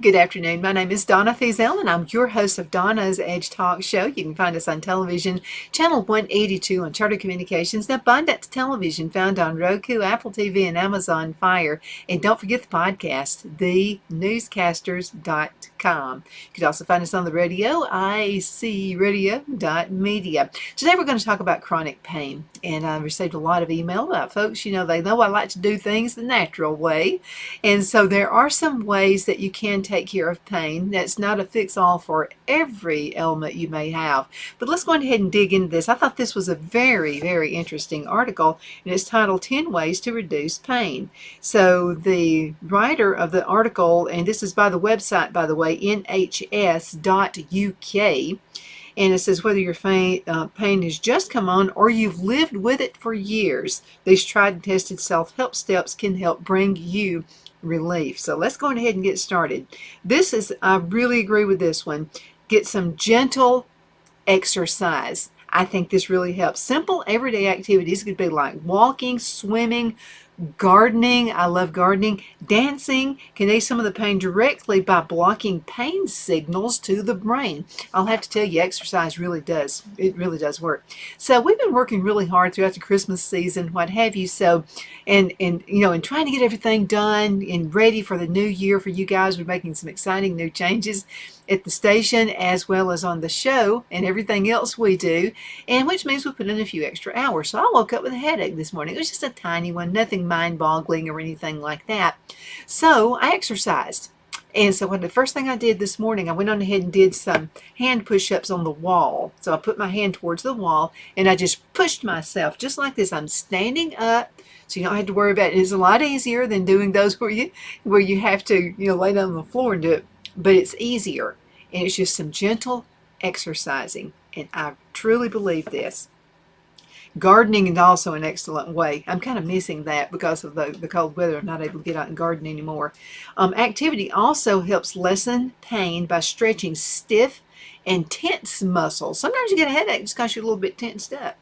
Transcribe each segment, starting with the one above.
Good afternoon. My name is Donna Feazell, and I'm your host of Donna's Edge Talk Show. You can find us on television, channel 182 on Charter Communications, and Abundance Television, found on Roku, Apple TV, and Amazon Fire. And don't forget the podcast, thenewscasters.com. You can also find us on the radio, icradio.media. Today we're going to talk about chronic pain, and I've received a lot of email about folks. You know, they know I like to do things the natural way, and so there are some ways that you can take care of pain. That's not a fix-all for every ailment you may have. But let's go ahead and dig into this. I thought this was a very, very interesting article, and it's titled 10 Ways to Reduce Pain. So the writer of the article, and this is by the website, by the way, nhs.uk, and it says whether your pain has just come on or you've lived with it for years, these tried and tested self-help steps can help bring you relief. So let's go ahead and get started. I really agree with this one. Get some gentle exercise. I think this really helps. Simple everyday activities could be like walking, swimming, gardening. I love gardening. Dancing can ease some of the pain directly by blocking pain signals to the brain. I'll have to tell you, exercise really does. It really does work. So we've been working really hard throughout the Christmas season, what have you. So, and trying to get everything done and ready for the new year for you guys. We're making some exciting new changes at the station as well as on the show and everything else we do, and which means we put in a few extra hours. So I woke up with a headache this morning. It was just a tiny one, nothing mind-boggling or anything like that. So I exercised. And so the first thing I did this morning, I went on ahead and did some hand push-ups on the wall. So I put my hand towards the wall and I just pushed myself just like this. I'm standing up, so you don't have to worry about it. It's a lot easier than doing those where you have to lay down on the floor and do it. But it's easier, and it's just some gentle exercising, and I truly believe this. Gardening is also an excellent way. I'm kind of missing that because of the cold weather. I'm not able to get out and garden anymore. Activity also helps lessen pain by stretching stiff and tense muscles. Sometimes you get a headache just because you're a little bit tensed up.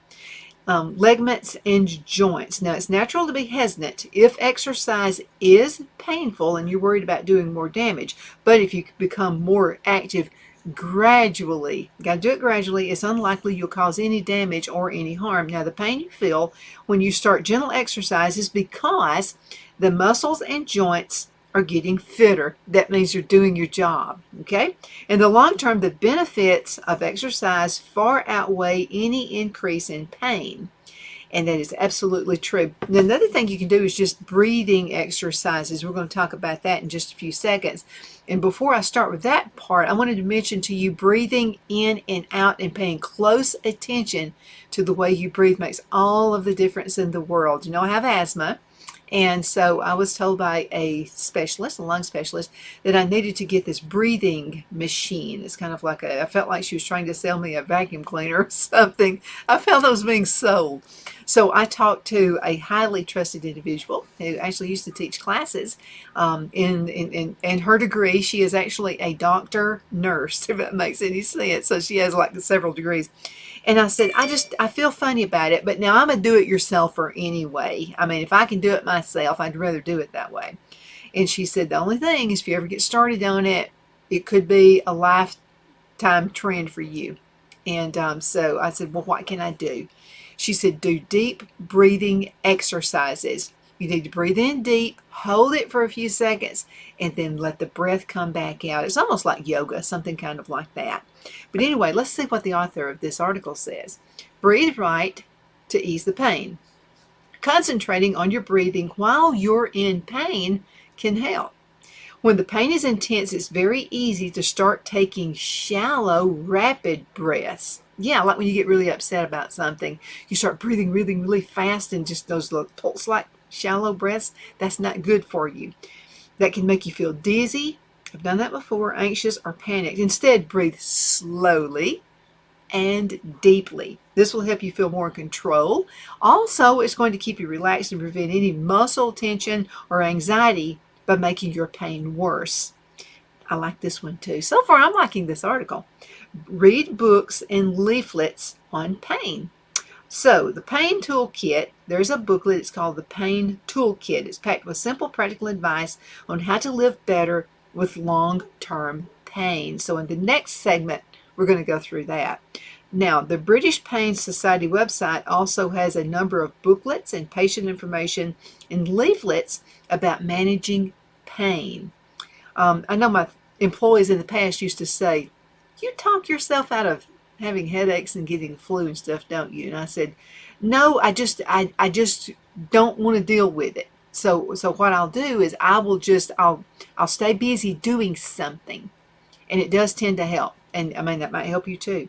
Ligaments and joints. Now, it's natural to be hesitant if exercise is painful and you're worried about doing more damage. But if you become more active gradually, you got to do it gradually, it's unlikely you'll cause any damage or any harm. Now, the pain you feel when you start gentle exercise is because the muscles and joints are getting fitter. That means you're doing your job, okay? In the long term, the benefits of exercise far outweigh any increase in pain, and that is absolutely true. And another thing you can do is just breathing exercises. We're going to talk about that in just a few seconds. And before I start with that part, I wanted to mention to you breathing in and out and paying close attention to the way you breathe makes all of the difference in the world. You know, I have asthma. And so I was told by a specialist, a lung specialist, that I needed to get this breathing machine. It's kind of like I felt like she was trying to sell me a vacuum cleaner or something. I felt I was being sold. So I talked to a highly trusted individual who actually used to teach classes. In her degree, she is actually a doctor nurse, if that makes any sense. So she has like several degrees. And I said, I feel funny about it, but now I'm a do-it-yourselfer anyway. I mean, if I can do it myself, I'd rather do it that way. And she said, the only thing is if you ever get started on it, it could be a lifetime trend for you. And so I said, well, what can I do? She said, do deep breathing exercises. You need to breathe in deep, hold it for a few seconds, and then let the breath come back out. It's almost like yoga, something kind of like that. But anyway, let's see what the author of this article says. Breathe right to ease the pain. Concentrating on your breathing while you're in pain can help. When the pain is intense, it's very easy to start taking shallow, rapid breaths. Yeah, like when you get really upset about something, you start breathing really fast and just those little pulse-like shallow breaths. That's not good for you. That can make you feel dizzy. I've done that before, anxious or panicked. Instead, breathe slowly and deeply. This will help you feel more in control. Also, it's going to keep you relaxed and prevent any muscle tension or anxiety by making your pain worse. I like this one too. So far, I'm liking this article. Read books and leaflets on pain. So the Pain Toolkit, there's a booklet. It's called the Pain Toolkit. It's packed with simple, practical advice on how to live better with long-term pain. So in the next segment, we're going to go through that. Now, the British Pain Society website also has a number of booklets and patient information and leaflets about managing pain. I know my employees in the past used to say, "You talk yourself out of having headaches and getting flu and stuff, don't you?" And I said, "No, I just don't want to deal with it. So what I'll do is I'll stay busy doing something, and it does tend to help. And I mean that might help you too.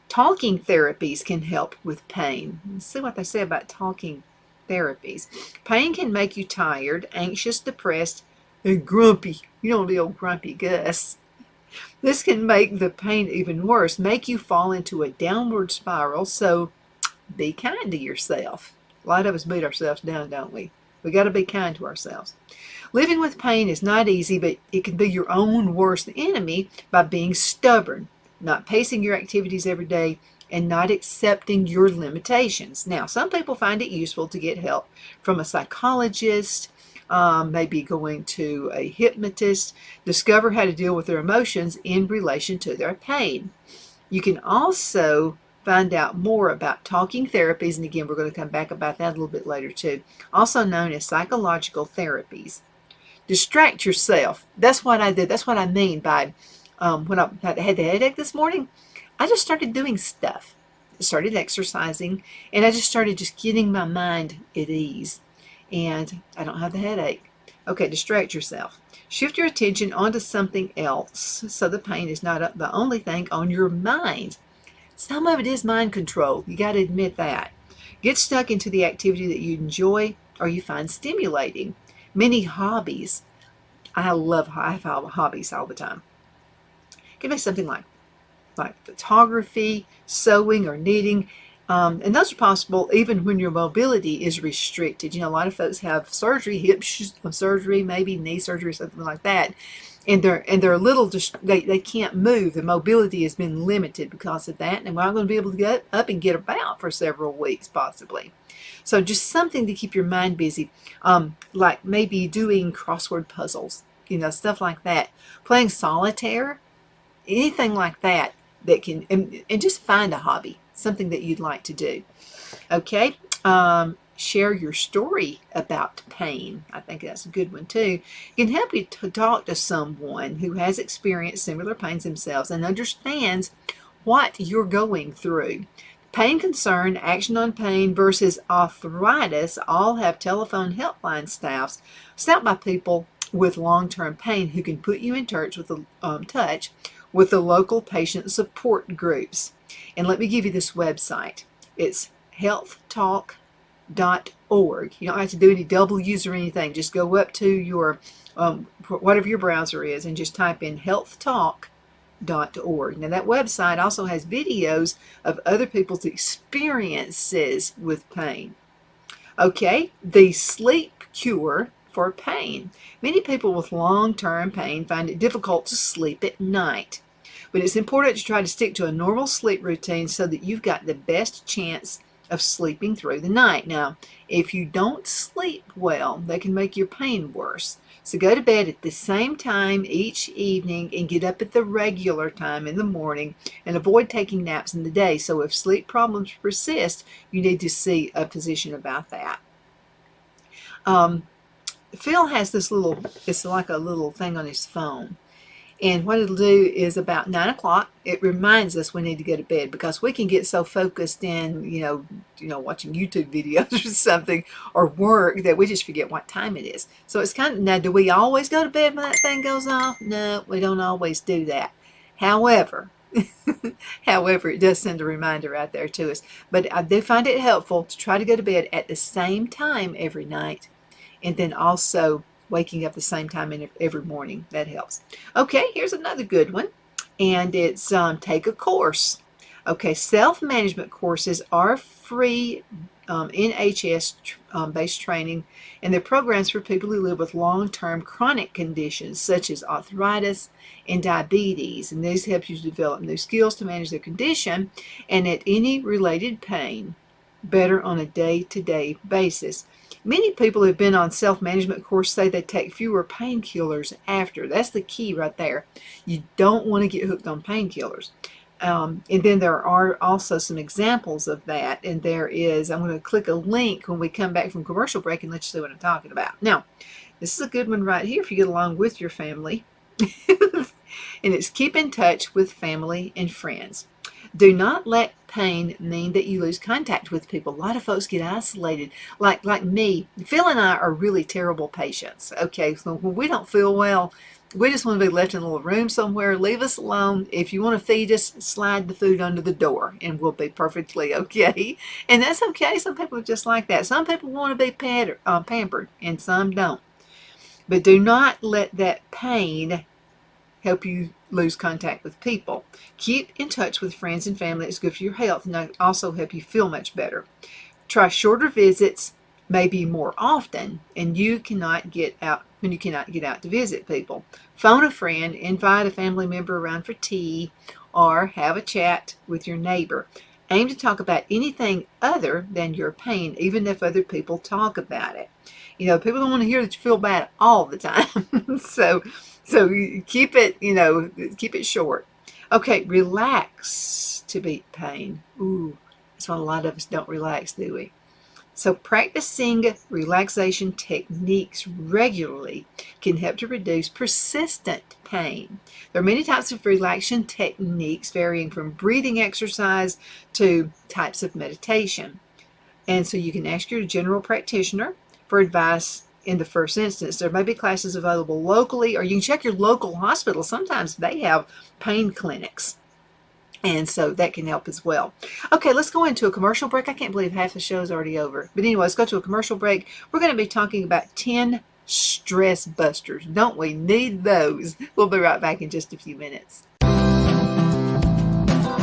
Talking therapies can help with pain. Let's see what they say about talking therapies. Pain can make you tired, anxious, depressed, and grumpy. You know the old grumpy Gus. This can make the pain even worse, make you fall into a downward spiral, so be kind to yourself. A lot of us beat ourselves down, don't we? We got to be kind to ourselves. Living with pain is not easy, but it can be your own worst enemy by being stubborn, not pacing your activities every day, and not accepting your limitations. Now, some people find it useful to get help from a psychologist, maybe going to a hypnotist, discover how to deal with their emotions in relation to their pain. You can also find out more about talking therapies, and again, we're going to come back about that a little bit later too, also known as psychological therapies. Distract yourself. That's what I did. That's what I mean by when I had the headache this morning, I just started doing stuff. I started exercising, and I just started just getting my mind at ease. And I don't have the headache. Okay, distract yourself. Shift your attention onto something else so the pain is not the only thing on your mind. Some of it is mind control. You got to admit that. Get stuck into the activity that you enjoy or you find stimulating. Many hobbies. I have hobbies all the time. Give me something like photography, sewing, or knitting. And those are possible even when your mobility is restricted. You know, a lot of folks have surgery, hip surgery, maybe knee surgery, something like that. And they're a little, they can't move. The mobility has been limited because of that. And we're not going to be able to get up and get about for several weeks, possibly. So just something to keep your mind busy, like maybe doing crossword puzzles, you know, stuff like that. Playing solitaire, anything like that can, and just find a hobby, something that you'd like to do. Okay, share your story about pain. I think that's a good one too. It can help you to talk to someone who has experienced similar pains themselves and understands what you're going through. Pain concern, action on pain versus arthritis all have telephone helpline staffs staffed by people with long-term pain who can put you in touch with the local patient support groups. And let me give you this website. It's healthtalk.org. You don't have to do any W's or anything. Just go up to your whatever your browser is and just type in healthtalk.org. Now that website also has videos of other people's experiences with pain. Okay, the sleep cure for pain. Many people with long-term pain find it difficult to sleep at night. But it's important to try to stick to a normal sleep routine so that you've got the best chance of sleeping through the night. Now, if you don't sleep well, that can make your pain worse. So go to bed at the same time each evening and get up at the regular time in the morning and avoid taking naps in the day. So if sleep problems persist, you need to see a physician about that. Phil has this it's like a little thing on his phone. And what it'll do is about 9 o'clock, it reminds us we need to go to bed because we can get so focused in, watching YouTube videos or something or work that we just forget what time it is. So it's now, do we always go to bed when that thing goes off? No, we don't always do that. However, it does send a reminder out there to us. But I do find it helpful to try to go to bed at the same time every night and then also waking up the same time every morning. That helps. Okay, here's another good one, and it's take a course. Okay, self-management courses are free NHS based training, and they're programs for people who live with long-term chronic conditions such as arthritis and diabetes, and these help you to develop new skills to manage their condition and at any related pain. better on a day-to-day basis. Many people who've been on self-management course say they take fewer painkillers after. That's the key right there. You don't want to get hooked on painkillers. And then there are also some examples of that. And I'm going to click a link when we come back from commercial break and let you see what I'm talking about. Now, this is a good one right here if you get along with your family. And it's keep in touch with family and friends. Do not let pain mean that you lose contact with people. A lot of folks get isolated. Like me, Phil and I are really terrible patients. Okay, so when we don't feel well, we just want to be left in a little room somewhere. Leave us alone. If you want to feed us, slide the food under the door and we'll be perfectly okay. And that's okay. Some people are just like that. Some people want to be pampered and some don't. But do not let that pain help you lose contact with people. Keep in touch with friends and family. It's good for your health and also help you feel much better. Try shorter visits, maybe more often, and you cannot get out when you cannot get out to visit people. Phone a friend, invite a family member around for tea, or have a chat with your neighbor. Aim to talk about anything other than your pain, even if other people talk about it. You know, people don't want to hear that you feel bad all the time. So you keep it short. Okay, relax to beat pain. Ooh, that's why a lot of us don't relax, do we? So practicing relaxation techniques regularly can help to reduce persistent pain. There are many types of relaxation techniques varying from breathing exercise to types of meditation. And so you can ask your general practitioner for advice in the first instance. There may be classes available locally, or you can check your local hospital. Sometimes they have pain clinics. And so that can help as well. Okay, let's go into a commercial break. I can't believe half the show is already over. But anyway, let's go to a commercial break. We're going to be talking about 10 stress busters. Don't we need those? We'll be right back in just a few minutes.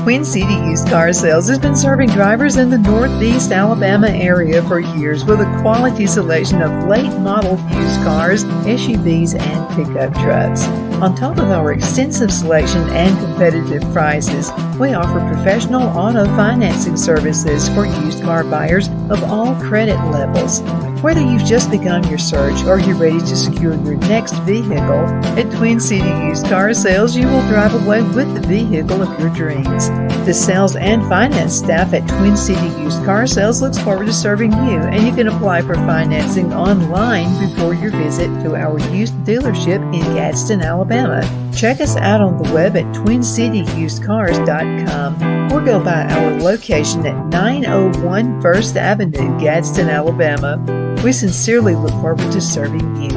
Twin City Used Car Sales has been serving drivers in the Northeast Alabama area for years with a quality selection of late model used cars, SUVs, and pickup trucks. On top of our extensive selection and competitive prices, we offer professional auto financing services for used car buyers of all credit levels. Whether you've just begun your search or you're ready to secure your next vehicle, at Twin City Used Car Sales, you will drive away with the vehicle of your dreams. The sales and finance staff at Twin City Used Car Sales looks forward to serving you, and you can apply for financing online before your visit to our used dealership in Gadsden, Alabama. Check us out on the web at twincityusedcars.com or go by our location at 901 First Avenue, Gadsden, Alabama. We sincerely look forward to serving you.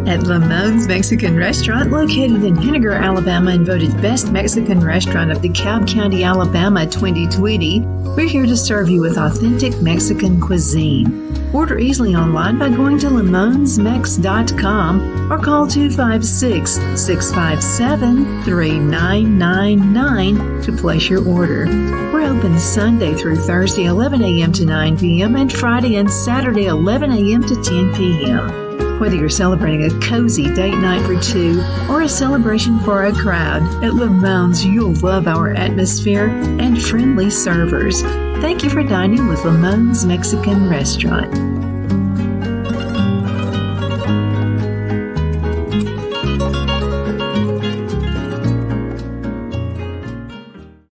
At Lamone's Mexican Restaurant, located in Henniger, Alabama, and voted Best Mexican Restaurant of DeKalb County, Alabama 2020, we're here to serve you with authentic Mexican cuisine. Order easily online by going to lamonsmex.com or call 256-657-3999 to place your order. We're open Sunday through Thursday 11 a.m. to 9 p.m. and Friday and Saturday 11 a.m. to 10 p.m. Whether you're celebrating a cozy date night for two or a celebration for a crowd, at Lamone's you'll love our atmosphere and friendly servers. Thank you for dining with Lamone's Mexican Restaurant.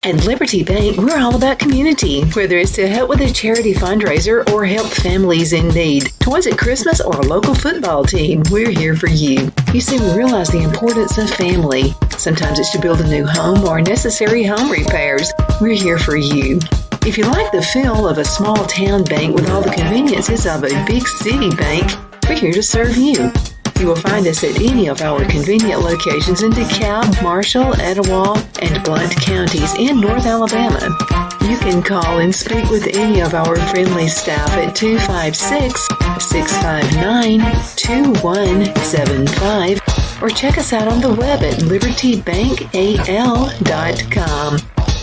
At Liberty Bank, we're all about community, whether it's to help with a charity fundraiser or help families in need. Toys at Christmas or a local football team, we're here for you. You see, we realize the importance of family. Sometimes it's to build a new home or necessary home repairs. We're here for you. If you like the feel of a small town bank with all the conveniences of a big city bank, we're here to serve you. You will find us at any of our convenient locations in DeKalb, Marshall, Etowah, and Blount counties in North Alabama. You can call and speak with any of our friendly staff at 256-659-2175 or check us out on the web at libertybankal.com.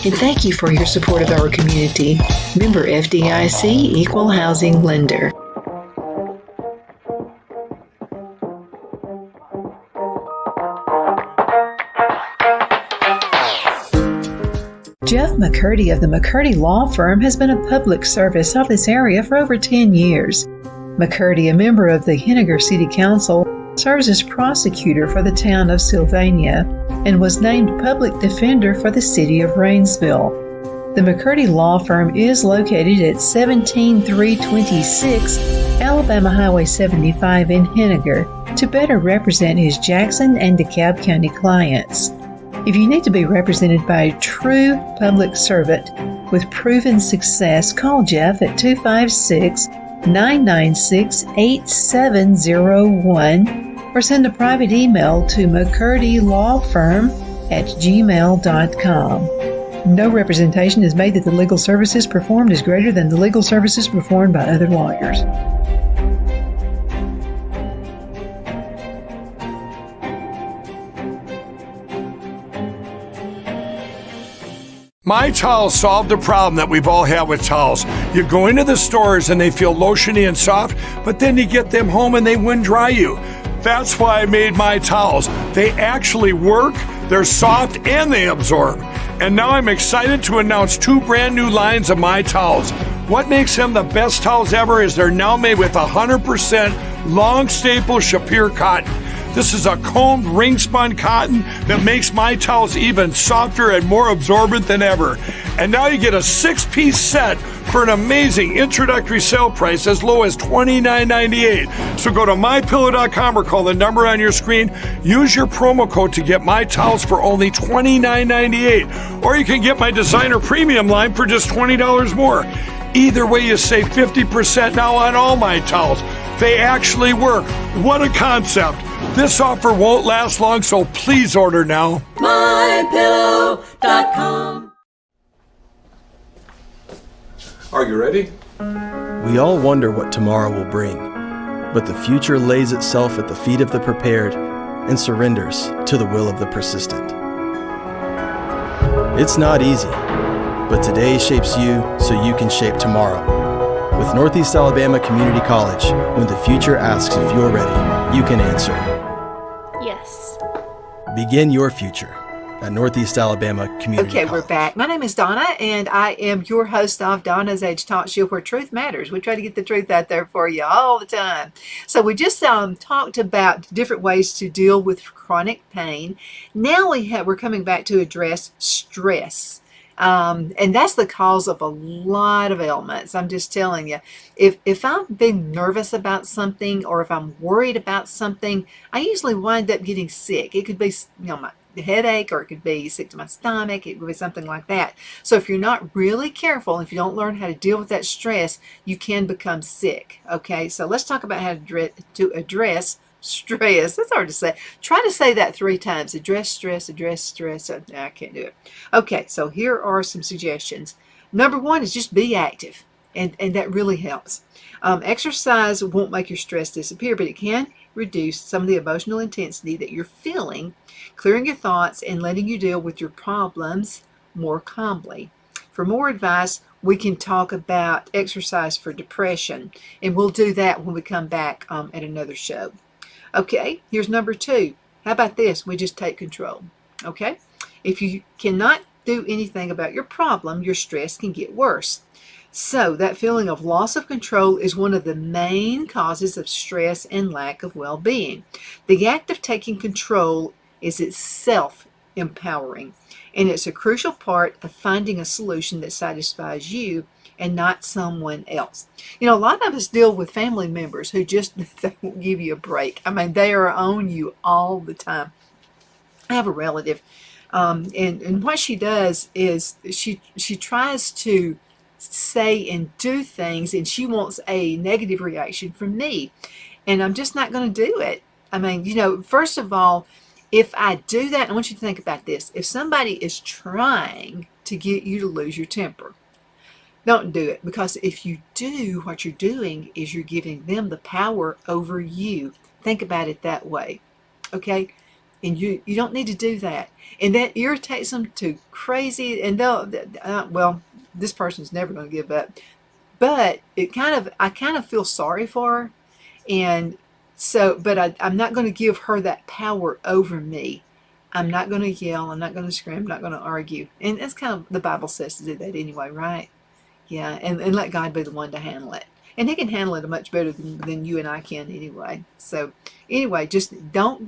And thank you for your support of our community. Member FDIC, Equal Housing Lender. Jeff McCurdy of the McCurdy Law Firm has been a public service of this area for over 10 years. McCurdy, a member of the Henniger City Council, serves as prosecutor for the town of Sylvania and was named public defender for the city of Rainsville. The McCurdy Law Firm is located at 17326 Alabama Highway 75 in Henniger to better represent his Jackson and DeKalb County clients. If you need to be represented by a true public servant with proven success, call Jeff at 256-996-8701 or send a private email to mccurdylawfirm@gmail.com. No representation is made that the legal services performed is greater than the legal services performed by other lawyers. My Towels solved the problem that we've all had with towels. You go into the stores and they feel lotiony and soft, but then you get them home and they wind dry you. That's why I made My Towels. They actually work, they're soft, and they absorb. And now I'm excited to announce 2 brand new lines of My Towels. What makes them the best towels ever is they're now made with 100% long staple Shapir cotton. This is a combed ring-spun cotton that makes My Towels even softer and more absorbent than ever. And now you get a 6-piece set for an amazing introductory sale price as low as $29.98. So go to MyPillow.com or call the number on your screen. Use your promo code to get My Towels for only $29.98. Or you can get my designer premium line for just $20 more. Either way, you save 50% now on all My Towels. They actually work. What a concept. This offer won't last long, so please order now. MyPillow.com. Are you ready? We all wonder what tomorrow will bring, but the future lays itself at the feet of the prepared and surrenders to the will of the persistent. It's not easy, but today shapes you so you can shape tomorrow. With Northeast Alabama Community College, when the future asks if you're ready, you can answer. Yes. Begin your future at Northeast Alabama Community College. Okay, we're back. My name is Donna, and I am your host of Donna's Edge Talk Show, where truth matters. We try to get the truth out there for you all the time. So we just talked about different ways to deal with chronic pain. Now we're coming back to address stress. And that's the cause of a lot of ailments. I'm just telling you, if I'm being nervous about something or if I'm worried about something, I usually wind up getting sick. It could be, my headache, or it could be sick to my stomach. It could be something like that. So if you're not really careful, if you don't learn how to deal with that stress, you can become sick. Okay, so let's talk about how to address stress. That's hard to say. Try to say that 3 times. Address stress, address stress. I can't do it. Okay, so here are some suggestions. Number 1 is just be active, and that really helps. Exercise won't make your stress disappear, but it can reduce some of the emotional intensity that you're feeling, clearing your thoughts and letting you deal with your problems more calmly. For more advice, we can talk about exercise for depression, and we'll do that when we come back at another show. Okay, here's number 2. How about this? We just take control. Okay? If you cannot do anything about your problem, your stress can get worse. So that feeling of loss of control is one of the main causes of stress and lack of well-being. The act of taking control is itself empowering, and it's a crucial part of finding a solution that satisfies you and not someone else. A lot of us deal with family members who just they won't give you a break. I mean, they are on you all the time. I have a relative, and what she does is she tries to say and do things, and she wants a negative reaction from me, and I'm just not going to do it. I mean, first of all, if I do that, I want you to think about this. If somebody is trying to get you to lose your temper, don't do it, because if you do, what you're doing is you're giving them the power over you. Think about it that way, okay? And you don't need to do that. And that irritates them to crazy, and they'll, this person's never going to give up. But I kind of feel sorry for her, and so, but I'm not going to give her that power over me. I'm not going to yell. I'm not going to scream. I'm not going to argue. And that's kind of, the Bible says to do that anyway, right? Yeah, and let God be the one to handle it. And he can handle it much better than you and I can anyway. So anyway, just don't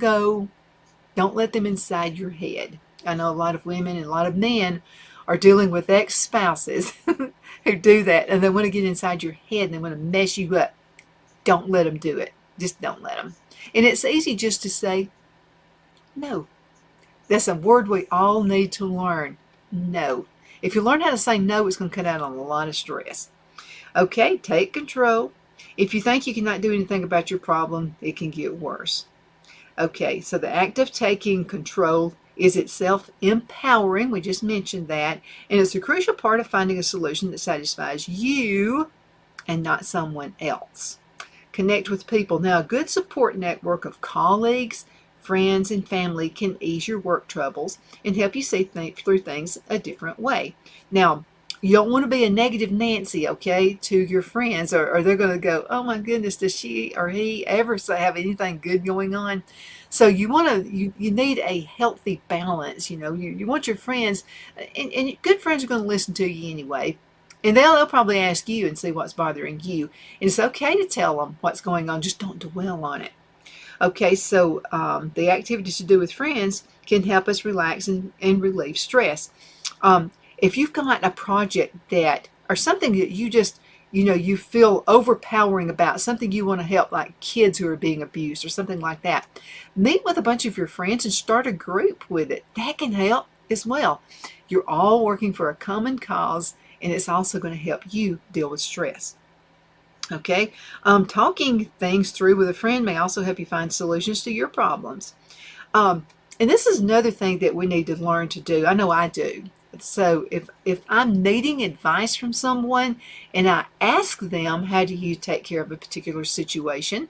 let them inside your head. I know a lot of women and a lot of men are dealing with ex-spouses who do that, and they want to get inside your head and they want to mess you up. Don't let them do it. Just don't let them. And it's easy just to say no. That's a word we all need to learn. No. If you learn how to say no, it's going to cut out on a lot of stress. Okay, take control. If you think you cannot do anything about your problem, it can get worse. Okay, so the act of taking control is itself empowering. We just mentioned that. And it's a crucial part of finding a solution that satisfies you and not someone else. Connect with people. Now, a good support network of colleagues, friends, and family can ease your work troubles and help you see through things a different way. Now, you don't want to be a negative Nancy, okay, to your friends, or they're going to go, oh my goodness, does she or he ever have anything good going on? So you need a healthy balance. You want your friends, and good friends are going to listen to you anyway. And they'll probably ask you and see what's bothering you. And it's okay to tell them what's going on. Just don't dwell on it. Okay, so the activities to do with friends can help us relax and relieve stress. If you've got a project or something that you just, you feel overpowering about, something you want to help, like kids who are being abused or something like that, meet with a bunch of your friends and start a group with it. That can help as well. You're all working for a common cause, and it's also going to help you deal with stress. Okay, talking things through with a friend may also help you find solutions to your problems. And this is another thing that we need to learn to do. I know I do. So if I'm needing advice from someone and I ask them, how do you take care of a particular situation,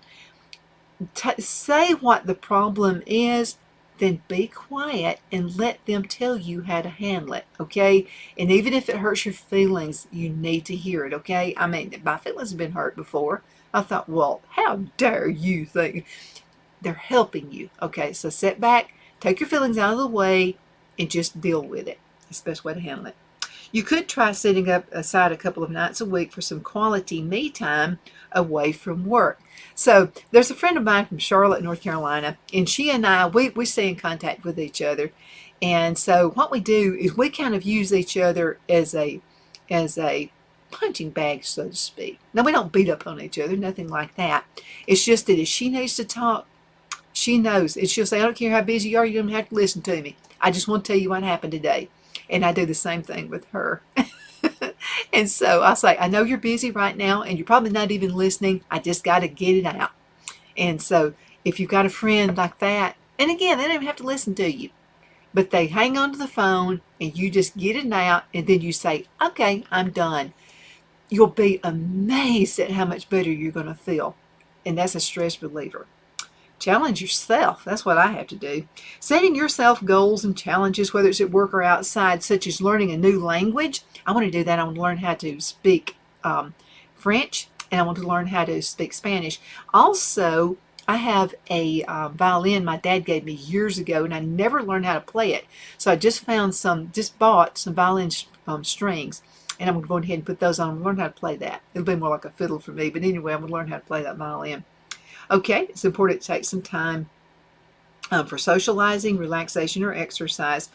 say what the problem is, then be quiet and let them tell you how to handle it, okay? And even if it hurts your feelings, you need to hear it, okay? I mean, my feelings have been hurt before. I thought, well, how dare you think? They're helping you, okay? So sit back, take your feelings out of the way, and just deal with it. That's the best way to handle it. You could try setting aside a couple of nights a week for some quality me time away from work. So there's a friend of mine from Charlotte, North Carolina, and she and I, we stay in contact with each other. And so what we do is we kind of use each other as a punching bag, so to speak. Now, we don't beat up on each other, nothing like that. It's just that if she needs to talk, she knows. And she'll say, I don't care how busy you are, you don't have to listen to me. I just want to tell you what happened today. And I do the same thing with her. And so I'll say, I know you're busy right now and you're probably not even listening. I just got to get it out. And so if you've got a friend like that, and again, they don't even have to listen to you, but they hang on to the phone and you just get it out and then you say, okay, I'm done. You'll be amazed at how much better you're going to feel. And that's a stress reliever. Challenge yourself. That's what I have to do. Setting yourself goals and challenges, whether it's at work or outside, such as learning a new language. I want to do that. I want to learn how to speak French, and I want to learn how to speak Spanish. Also, I have a violin my dad gave me years ago, and I never learned how to play it. So I just bought some violin strings, and I'm going to go ahead and put those on and learn how to play that. It'll be more like a fiddle for me, but anyway, I'm going to learn how to play that violin. Okay, it's important to take some time for socializing, relaxation, or exercise.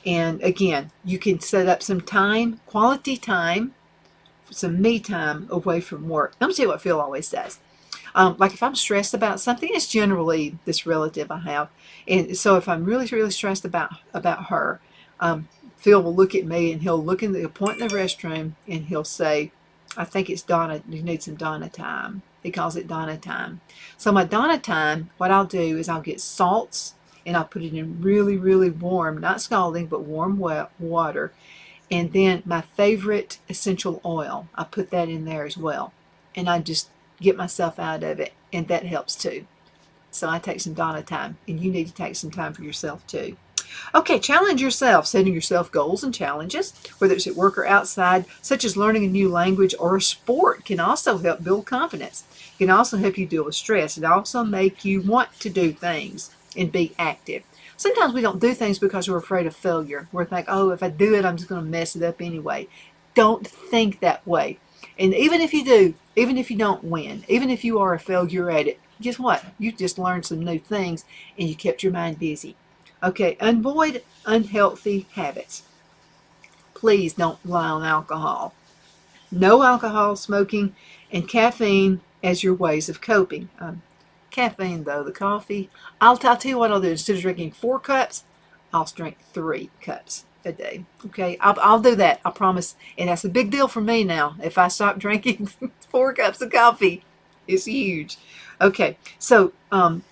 And again, you can set up some time, quality time, some me time away from work. I'm going to tell you what Phil always says. Like if I'm stressed about something, it's generally this relative I have. And so if I'm really, really stressed about her, Phil will look at me and he'll point in the restroom and he'll say, I think it's Donna, you need some Donna time. He calls it Donna time. So my Donna time, what I'll do is I'll get salts and I'll put it in really, really warm, not scalding, but warm water. And then my favorite essential oil, I put that in there as well. And I just get myself out of it, and that helps too. So I take some Donna time, and you need to take some time for yourself too. Okay, challenge yourself, setting yourself goals and challenges, whether it's at work or outside, such as learning a new language or a sport, can also help build confidence. It can also help you deal with stress. It also make you want to do things and be active. Sometimes we don't do things because we're afraid of failure. We're like, oh, if I do it, I'm just going to mess it up anyway. Don't think that way. And even if you do, even if you don't win, even if you are a failure at it, guess what? You just learned some new things and you kept your mind busy. Okay, avoid unhealthy habits. Please don't rely on alcohol. No alcohol, smoking, and caffeine as your ways of coping. Caffeine, though, the coffee, I'll tell you what I'll do. Instead of drinking 4 cups, I'll drink 3 cups a day. Okay, I'll do that. I promise. And that's a big deal for me now. If I stop drinking 4 cups of coffee, it's huge. Okay, so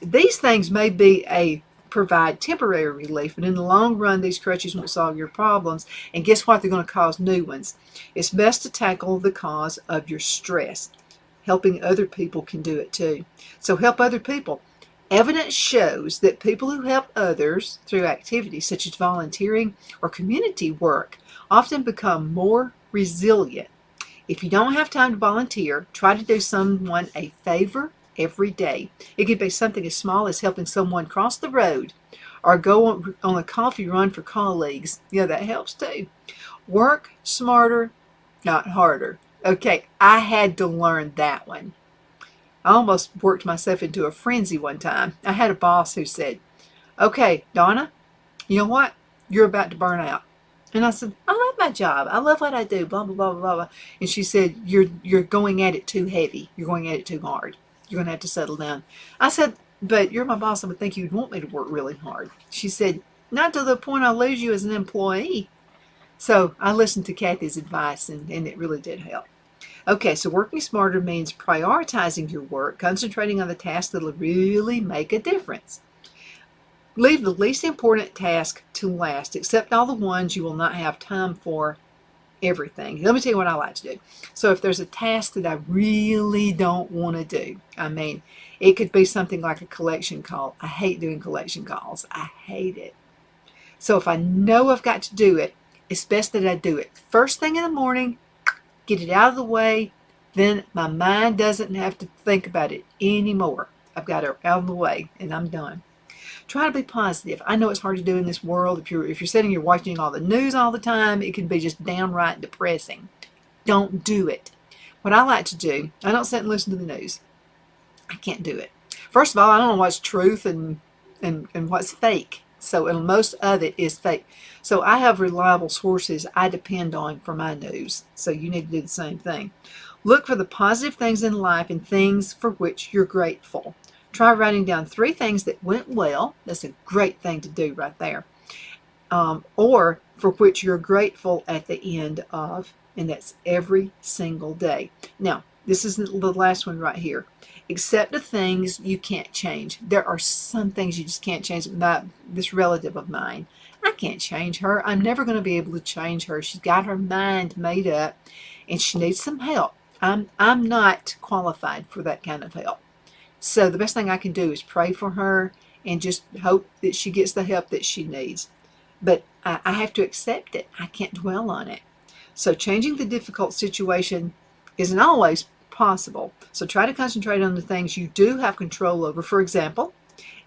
these things may provide temporary relief, but in the long run, these crutches won't solve your problems. And guess what? They're going to cause new ones. It's best to tackle the cause of your stress. Helping other people can do it too. So help other people. Evidence shows that people who help others through activities such as volunteering or community work often become more resilient. If you don't have time to volunteer, try to do someone a favor every day. It could be something as small as helping someone cross the road or go on a coffee run for colleagues. Yeah, that helps too. Work smarter, not harder. Okay, I had to learn that one. I almost worked myself into a frenzy one time. I had a boss who said, okay, Donna, you know what? You're about to burn out. And I said, I love my job. I love what I do, blah, blah, blah, blah, blah. And she said, you're going at it too heavy. You're going at it too hard. You're going to have to settle down. I said, but you're my boss. I would think you'd want me to work really hard. She said, not to the point I'll lose you as an employee. So I listened to Kathy's advice, and it really did help. Okay, so working smarter means prioritizing your work, concentrating on the tasks that will really make a difference. Leave the least important task to last, except all the ones you will not have time for everything. Let me tell you what I like to do. So if there's a task that I really don't want to do, it could be something like a collection call. I hate doing collection calls. I hate it. So if I know I've got to do it, it's best that I do it first thing in the morning, get it out of the way, then my mind doesn't have to think about it anymore. I've got it out of the way and I'm done. Try to be positive. I know it's hard to do in this world. If you're sitting here watching all the news all the time, it can be just downright depressing. Don't do it. What I like to do, I don't sit and listen to the news. I can't do it. First of all, I don't know what's truth and what's fake. So and most of it is fake. So I have reliable sources I depend on for my news. So you need to do the same thing. Look for the positive things in life and things for which you're grateful. Try writing down 3 things that went well. That's a great thing to do right there. Or for which you're grateful at the end of, and that's every single day. Now, this is the last one right here. Accept the things you can't change. There are some things you just can't change. This relative of mine, I can't change her. I'm never going to be able to change her. She's got her mind made up, and she needs some help. I'm not qualified for that kind of help. So the best thing I can do is pray for her and just hope that she gets the help that she needs. But I have to accept it. I can't dwell on it. So changing the difficult situation isn't always possible. So try to concentrate on the things you do have control over. For example,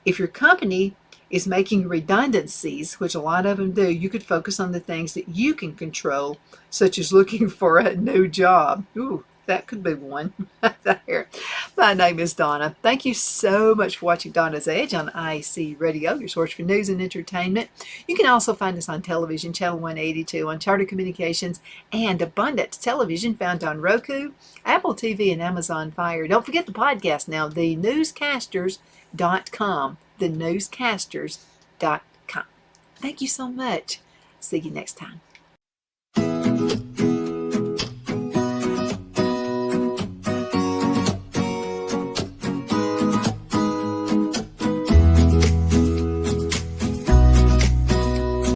if your company is making redundancies, which a lot of them do, you could focus on the things that you can control, such as looking for a new job. Ooh, that could be one. There. My name is Donna. Thank you so much for watching Donna's Edge on IC Radio, your source for news and entertainment. You can also find us on television, Channel 182, on Charter Communications, and Abundant Television, found on Roku, Apple TV, and Amazon Fire. Don't forget the podcast now, thenewscasters.com, thenewscasters.com. Thank you so much. See you next time.